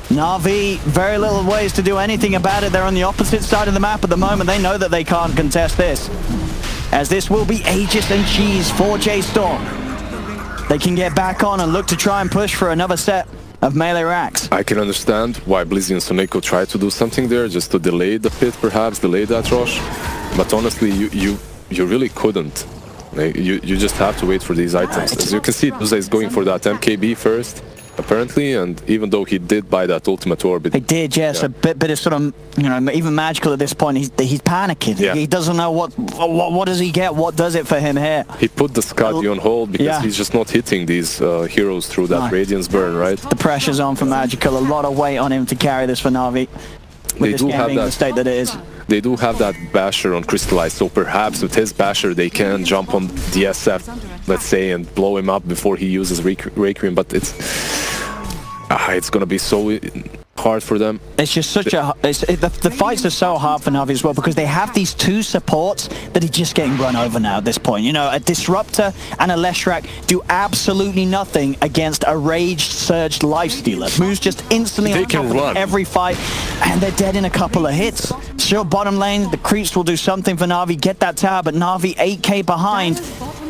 Na'Vi, very little ways to do anything about it. They're on the opposite side of the map at the moment. They know that they can't contest this. As this will be Aegis and Cheese for J-Storm. They can get back on and look to try and push for another set of melee racks. I can understand why Blizzy and Soneko tried to do something there, just to delay the pit perhaps, delay that rush. But honestly, you really couldn't. You just have to wait for these items. As you can see, Duza is going for that MKB first, apparently, and even though he did buy that ultimate orb, he did, yes. Yeah. A bit of sort of, you know, even Magical at this point, he's panicking. Yeah. He doesn't know what does he get, what does it for him here. He put the Skadi on hold because he's just not hitting these heroes through that Radiance Burn, right? The pressure's on for Magical, a lot of weight on him to carry this for Na'Vi. With this game being the state that it is. They do have that Basher on Crystallized, so perhaps with his Basher they can jump on DSF, let's say, and blow him up before he uses Requiem, but it's gonna be so hard for them. It's just such the fights are so hard for Na'Vi as well, because they have these 2 supports that are just getting run over now at this point. You know, a Disruptor and a Leshrac do absolutely nothing against a Raged Surged Lifestealer. Moo's just instantly on top of every fight, and they're dead in a couple of hits. Sure, bottom lane, the creeps will do something for Na'Vi, get that tower, but Na'Vi 8k behind.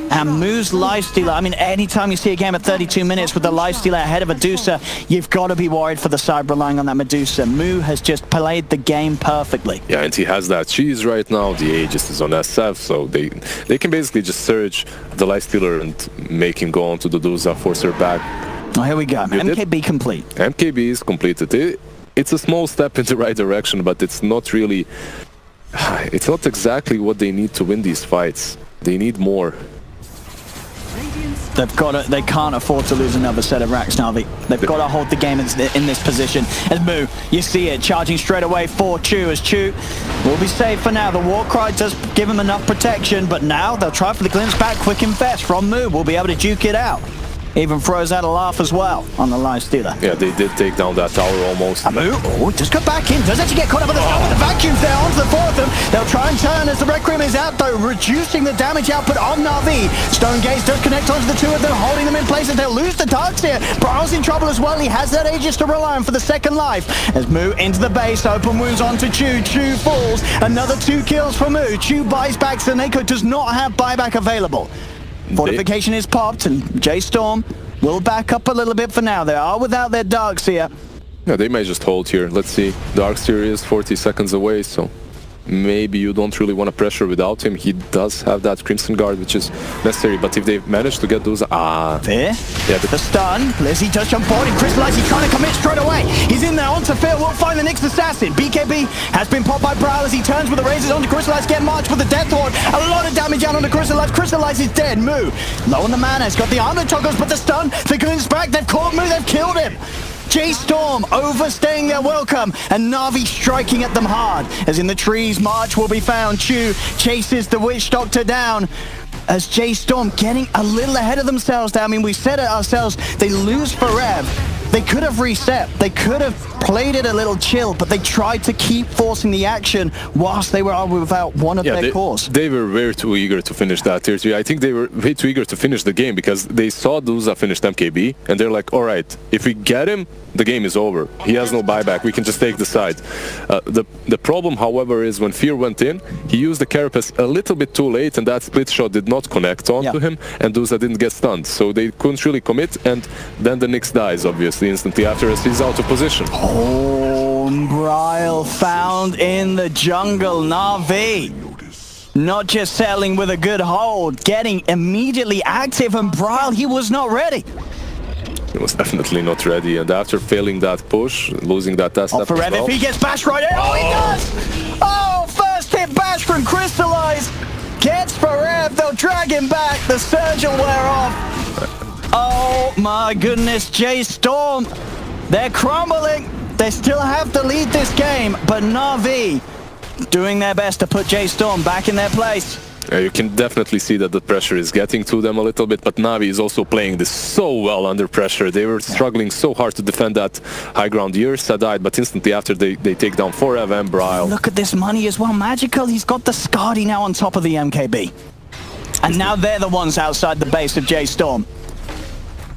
And Moo's lifestealer, I mean, anytime you see a game at 32 minutes with the lifestealer ahead of Medusa, you've got to be worried for the side relying on that Medusa. Moo has just played the game perfectly. Yeah, and he has that cheese right now. The Aegis is on SF, so they can basically just surge the lifestealer and make him go on to the Dusa, force her back. Oh, here we go. MKB complete. MKB is completed. It's a small step in the right direction, but it's not really... It's not exactly what they need to win these fights. They need more. They can't afford to lose another set of racks, Navi. They've got to hold the game in this position. As Moo, you see it, charging straight away for Chu, as Chu will be safe for now. The Warcry does give him enough protection, but now they'll try for the glimpse back quick and fast from Moo. Will be able to duke it out. Even throws out a laugh as well on the lifestealer. Yeah, they did take down that tower almost. Moo, just got back in. Does actually get caught up with the start with the vacuums there onto the four of them. They'll try and turn as the Requiem is out though, reducing the damage output on Na'Vi. Stone Gaze does connect onto the two of them, holding them in place as they'll lose the Darks here. Bryle's in trouble as well. He has that Aegis to rely on for the second life. As Moo into the base, open wounds onto Chu. Chu falls. Another 2 kills for Moo. Chu buys back. Seneko does not have buyback available. Fortification is popped and J-Storm will back up a little bit for now. They are without their Darks here. Yeah, they may just hold here. Let's see. Darkseer is 40 seconds away, so maybe you don't really want to pressure without him. He does have that Crimson Guard, which is necessary, but if they manage to get those... Fear? Yeah, the stun. Lizzie does jump forward and Crystallize. He's trying to commit straight away. He's in there onto Fear. We'll find the next assassin. BKB has been popped by Bryle as he turns with the razors onto Crystallize. Get marched with the Death Ward. A lot of damage out onto Crystallize. Crystallize is dead. Moo, low on the mana. He's got the armor toggles, but the stun. The glimpse back. They've caught Moo. They've killed him. J-Storm overstaying their welcome and Na'Vi striking at them hard. As in the trees, March will be found. Chu chases the Witch Doctor down as J-Storm getting a little ahead of themselves there. I mean, we said it ourselves. They lose for Rev. They could have reset. They could have played it a little chill, but they tried to keep forcing the action whilst they were without one of their cores. They were way too eager to finish that tier 3. I think they were way too eager to finish the game because they saw Dusa finished MKB and they're like, all right, if we get him, the game is over. He has no buyback. We can just take the side. The problem, however, is when Fear went in, he used the Carapace a little bit too late and that split shot did not connect onto him and Dusa didn't get stunned. So they couldn't really commit and then the Nyx dies, obviously, instantly after as he's out of position. Oh, Bryle found in the jungle. Na'Vi not just settling with a good hold, getting immediately active, and Bryle, he was not ready. He was definitely not ready, and after failing that push, losing that test step forever, as well. if he gets bashed right in, he does! Oh, first hit bash from Crystallize. Gets Forever, they'll drag him back, the surge will wear off. Oh my goodness, J-Storm, they're crumbling. They still have to lead this game, but Na'Vi doing their best to put J-Storm back in their place. You can definitely see that the pressure is getting to them a little bit, but Na'Vi is also playing this so well under pressure. They were struggling so hard to defend that high ground. Yersa died, but instantly after they take down Forever and Bryle. Look at this money as well. Magical, he's got the Skadi now on top of the MKB. And now they're the ones outside the base of J-Storm.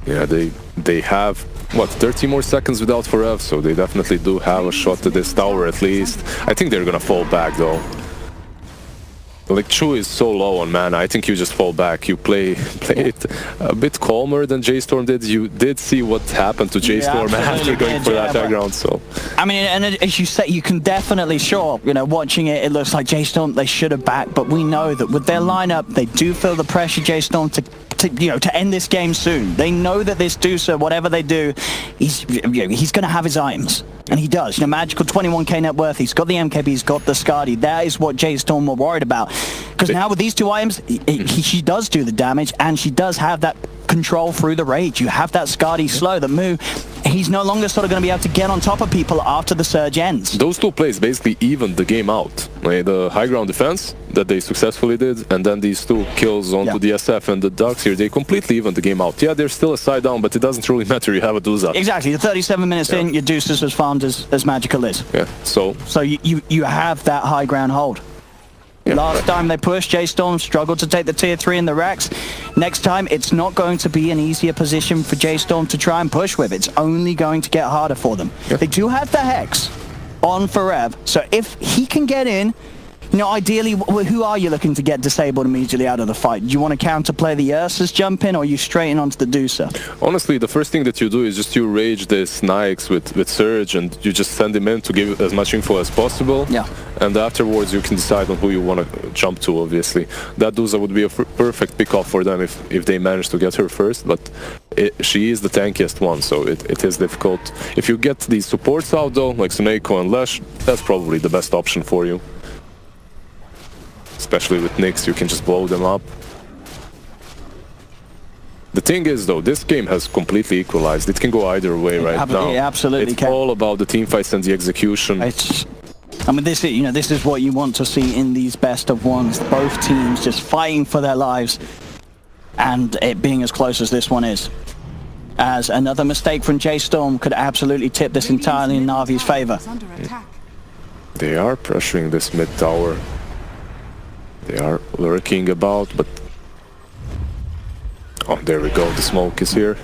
Yeah, they have, what, 30 more seconds without Forever, so they definitely do have a shot to this tower at least. I think they're gonna fall back though. Like, Chu is so low on mana, I think you just fall back. You play it a bit calmer than J-Storm did. You did see what happened to J-Storm after going for that background, so... I mean, and as you say, you can definitely, sure, you know, watching it, it looks like J-Storm, they should have backed, but we know that with their lineup, they do feel the pressure, J-Storm, to end this game soon. They know that this Dusa, whatever they do, he's going to have his items. And he does. You know, Magical, 21k net worth. He's got the MKB, he's got the Skadi. That is what J-Storm were worried about. Because now with these two items, she does do the damage, and she does have that control through the rage. You have that Skadi slow, the Moo. He's no longer sort of going to be able to get on top of people after the surge ends. Those two plays basically evened the game out. Like the high ground defense that they successfully did, and then these two kills onto the SF and the Darkseer, they completely evened the game out. Yeah, there's still a side down, but it doesn't really matter. You have a Dusa. Exactly. You're 37 minutes in, your Dusa's as farmed as Magical is. Yeah, so you have that high ground hold. Yeah, last time they pushed, J-Storm struggled to take the tier 3 in the racks. Next time, it's not going to be an easier position for J-Storm to try and push with. It's only going to get harder for them. Yeah. They do have the Hex on Forever, so if he can get in, You know, ideally, who are you looking to get disabled immediately out of the fight? Do you want to counterplay the Ursus jump in, or are you straight in onto the Deucer? Honestly, the first thing that you do is just you rage this Nyx with Surge, and you just send him in to give as much info as possible. Yeah. And afterwards you can decide on who you want to jump to, obviously. That Deucer would be a perfect pick-off for them if they manage to get her first, but she is the tankiest one, so it is difficult. If you get these supports out though, like Suneko and Lesh, that's probably the best option for you. Especially with Nyx, you can just blow them up. The thing is though, this game has completely equalized. It can go either way right now. It absolutely can. It's all about the team fights and the execution. I mean, this is what you want to see in these best of ones. Both teams just fighting for their lives, and it being as close as this one is. As another mistake from J-Storm could absolutely tip this entirely in Na'Vi's favor. They are pressuring this mid tower. They are lurking about, but... Oh, there we go, the smoke is here.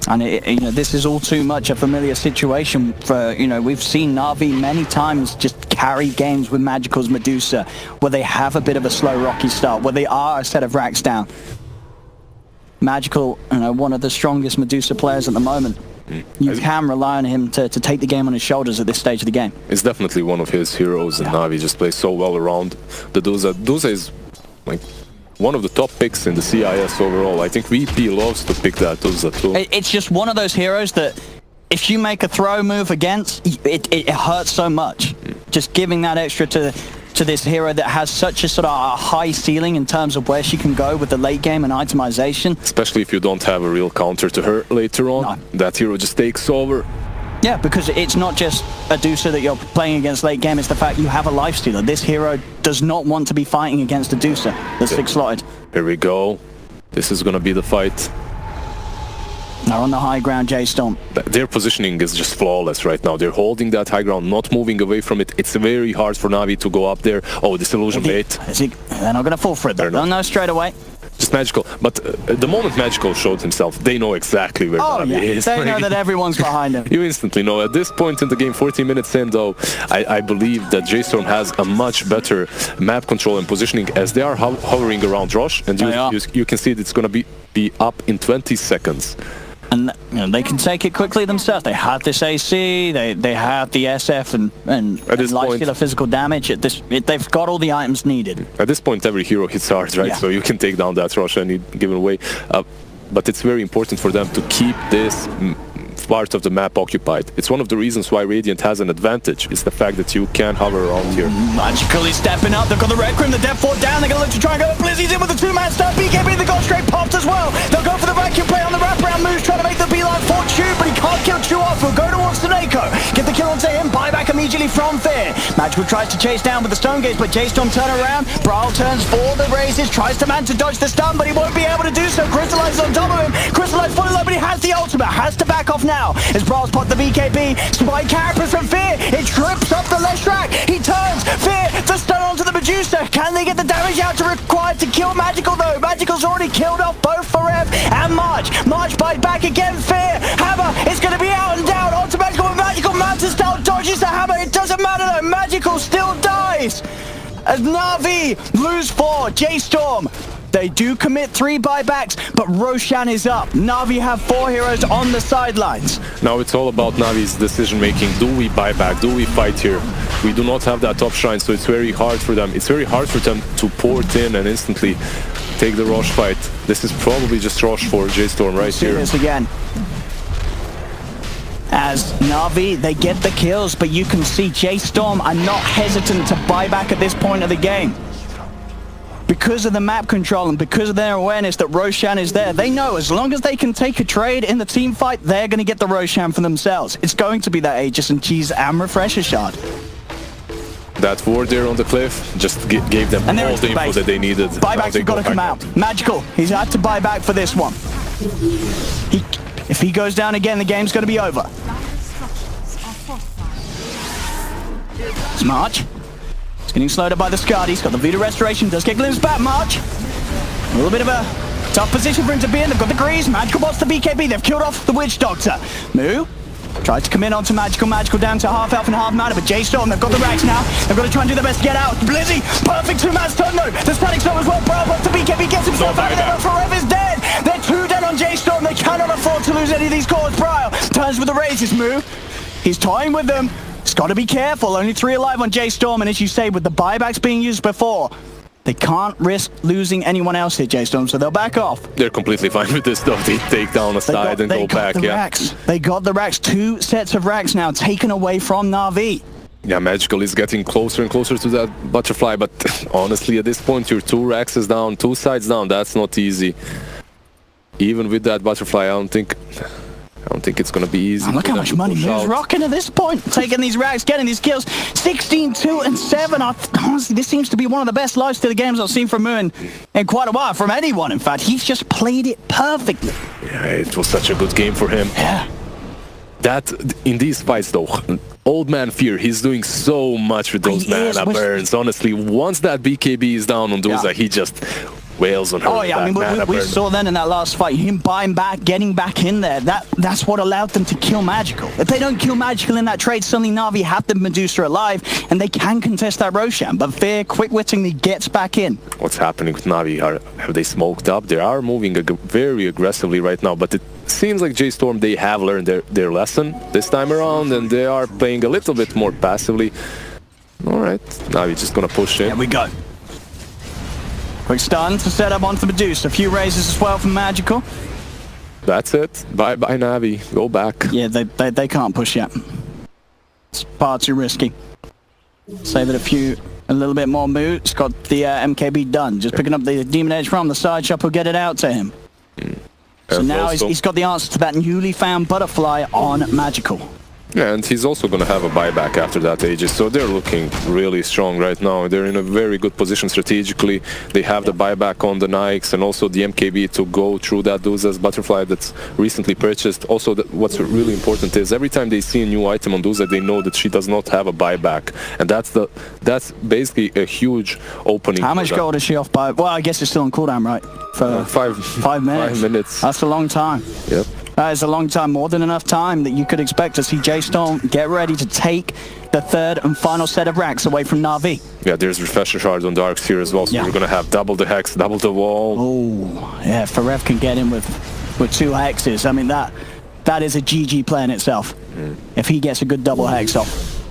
And this is all too much a familiar situation for, we've seen Na'Vi many times just carry games with Magical's Medusa, where they have a bit of a slow rocky start, where they are a set of racks down. Magical, one of the strongest Medusa players at the moment. You can rely on him to take the game on his shoulders at this stage of the game. It's definitely one of his heroes, and Na'Vi just plays so well around the Deucer. Deucer is like one of the top picks in the CIS overall. I think VP loves to pick that Deucer too. It's just one of those heroes that if you make a throw move against, it hurts so much. Just giving that extra to this hero that has such a sort of a high ceiling in terms of where she can go with the late game and itemization. Especially if you don't have a real counter to her later on. No. That hero just takes over. Yeah, because it's not just a Deucer that you're playing against late game, it's the fact you have a lifestealer. This hero does not want to be fighting against a Deucer that's 6-slotted. Here we go. This is gonna be the fight. Now on the high ground, J-Storm. Their positioning is just flawless right now. They're holding that high ground, not moving away from it. It's very hard for Na'Vi to go up there. Oh, Disillusion bait. They're not gonna fall for it, though. They'll know straight away. Just Magical. But the moment Magical showed himself, they know exactly where Na'Vi is. They know that everyone's behind him. You instantly know. At this point in the game, 14 minutes in though, I believe that J-Storm has a much better map control and positioning as they are hovering around Rosh, and you can see it's going to be up in 20 seconds. And they can take it quickly themselves. They have this AC, they have the SF and lifestealer physical damage. They've got all the items needed. At this point, every hero hits hard, right? Yeah. So you can take down that Rosh any given way. But it's very important for them to keep this part of the map occupied. It's one of the reasons why Radiant has an advantage. It's the fact that you can hover around here. Magically stepping up. They've got the Red Crim, the Death Fort down. They're going to look to try and go. Blizzy's in with the two-man start. BKB, they got straight popped as well. They'll go for the vacuum play on the wraparound moves, trying to make the beeline for Chu, but he can't kill Chu off. He'll go towards Suneko. Get the kill onto him. Buyback immediately from Fear. Magical tries to chase down with the Stone Gaze, but J-Storm turn around. Brawl turns for the raises, tries to man to dodge the stun, but he won't be able to do so. Crystallize on top of him. Crystallize fully low, but he has the ultimate. Has to back off now as Brawl's pot the BKB. Spike carapace from Fear. It trips up the left track. He turns. Fear the stun onto the Medusa. Can they get the damage out required to kill Magical though? Magical's already killed off both Forev and March. March bite back again. Fear. Hammer is going to be out and down onto Magical, but Magical Mountain style dodges the hammer. It doesn't matter though. Magical still dies. As Na'Vi lose 4. J-Storm. They do commit 3 buybacks, but Roshan is up. Na'Vi have 4 heroes on the sidelines. Now it's all about Navi's decision making. Do we buy back? Do we fight here? We do not have that top shrine, so it's very hard for them. It's very hard for them to port in and instantly take the Rosh fight. This is probably just Rosh for J-Storm right here. This again. As Na'Vi, they get the kills, but you can see J-Storm are not hesitant to buy back at this point of the game. Because of the map control and because of their awareness that Roshan is there, they know as long as they can take a trade in the team fight, they're going to get the Roshan for themselves. It's going to be that Aegis and Cheese and Refresher Shard. That ward there on the cliff just gave them all the info that they needed. Buybacks have got to come out. Magical, he's had to buy back for this one. If he goes down again, the game's going to be over. It's March. He's getting slowed up by the Scud. He's got the Vita Restoration. Does get glimpsed back, March. A little bit of a tough position for him to be in. They've got the Grease. Magical bots the BKB. They've killed off the Witch Doctor. Moo Tried to come in onto Magical. Magical down to half health and half mana, but J-Storm, they've got the racks now. They've got to try and do their best to get out. Blizzy, perfect two-man stun though. The Static Storm as well. Bravo to BKB, gets himself out of there, but Forever's dead. They're 2 dead on J-Storm. They cannot afford to lose any of these cores. Prior turns with the raises move. He's toying with them. He's got to be careful. Only 3 alive on J-Storm, and as you say, with the buybacks being used before, they can't risk losing anyone else here, J-Storm, so they'll back off. They're completely fine with this, though. They take down a side and go back, Racks. They got the racks. 2 sets of racks now taken away from Na'Vi. Yeah, Magical is getting closer and closer to that butterfly, but honestly, at this point, you're 2 racks is down, 2 sides down. That's not easy. Even with that butterfly, I don't think it's going to be easy. Look how much money Moo's rocking at this point. Taking these racks, getting these kills. 16, 2, and 7. Honestly, this seems to be one of the best lifesteal games I've seen from Moo in quite a while. From anyone, in fact. He's just played it perfectly. Yeah, it was such a good game for him. Yeah. That, in these fights, though, Old Man Fear, he's doing so much with those mana burns. Honestly, once that BKB is down on Doza, he just wails on her. Oh yeah, I mean, we saw then in that last fight, him buying back, getting back in there. That's what allowed them to kill Magical. If they don't kill Magical in that trade, suddenly Na'Vi have the Medusa alive, and they can contest that Roshan. But Fear quick-wittingly gets back in. What's happening with Na'Vi? Have they smoked up? They are moving very aggressively right now, but it seems like J-Storm, they have learned their lesson this time around, and they are playing a little bit more passively. All right, Na'Vi just gonna push in. There we go. Quick stun to set up onto Medusa. A few raises as well from Magical. That's it. Bye-bye, Na'Vi. Go back. Yeah, they can't push yet. It's far too risky. Save it a little bit more Moo. It's got the MKB done. Just picking up the Demon Edge from the side shop will get it out to him. So now he's got the answer to that newly found butterfly on Magical. Yeah, and he's also going to have a buyback after that, Aegis, so they're looking really strong right now. They're in a very good position strategically. They have the buyback on the Nikes and also the MKB to go through that Duza's butterfly that's recently purchased. Also, what's really important is every time they see a new item on Duza, they know that she does not have a buyback, and that's basically a huge opening. How much gold is she off by? Well, I guess it's still on cooldown, right? For 5 minutes. 5 minutes. That's a long time. Yep. That is a long time, more than enough time that you could expect to see J-Storm get ready to take the 3rd and final set of racks away from Na'Vi. Yeah, there's Refresher Shards on Darks here as well, so we're going to have double the Hex, double the wall. Oh, yeah, Forev can get in with 2 Hexes. I mean, that is a GG play in itself, if he gets a good double Hex off.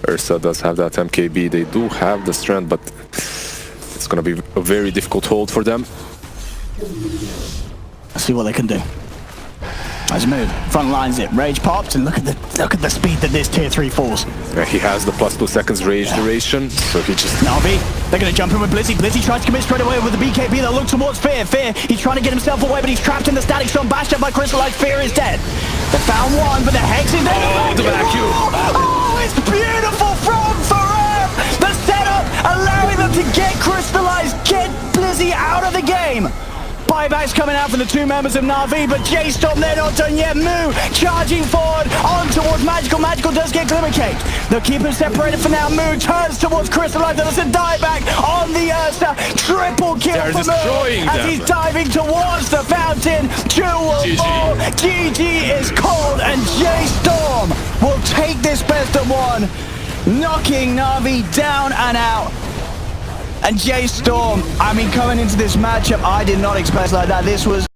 Ursa does have that MKB. They do have the strength, but it's going to be a very difficult hold for them. Let's see what they can do. Nice move. Front lines it. Rage pops, and look at the speed that this tier 3 falls. Yeah, he has the +2 seconds rage duration, so he just... Na'Vi, they're going to jump in with Blizzy. Blizzy tries to commit straight away with the BKB. They'll look towards Fear. Fear, he's trying to get himself away, but he's trapped in the Static Storm. Bashed up by Crystallized. Fear is dead. They found one, but the Hex is there. Oh, the vacuum! Oh, it's beautiful from Forev! The setup allowing them to get Crystallized, get Blizzy out of the game. Buybacks coming out from the 2 members of Na'Vi, but J-Storm, they're not done yet. Moo charging forward on towards Magical. Magical does get Glimmer Cake. They'll keep him separated for now. Moo turns towards Crystallized. There's a dieback on the Ursa. Triple kill for Moo as he's diving towards the fountain. Jewel ball. GG is called, and J-Storm will take this best of 1, knocking Na'Vi down and out. And J-Storm, I mean, coming into this matchup, I did not expect like that. This was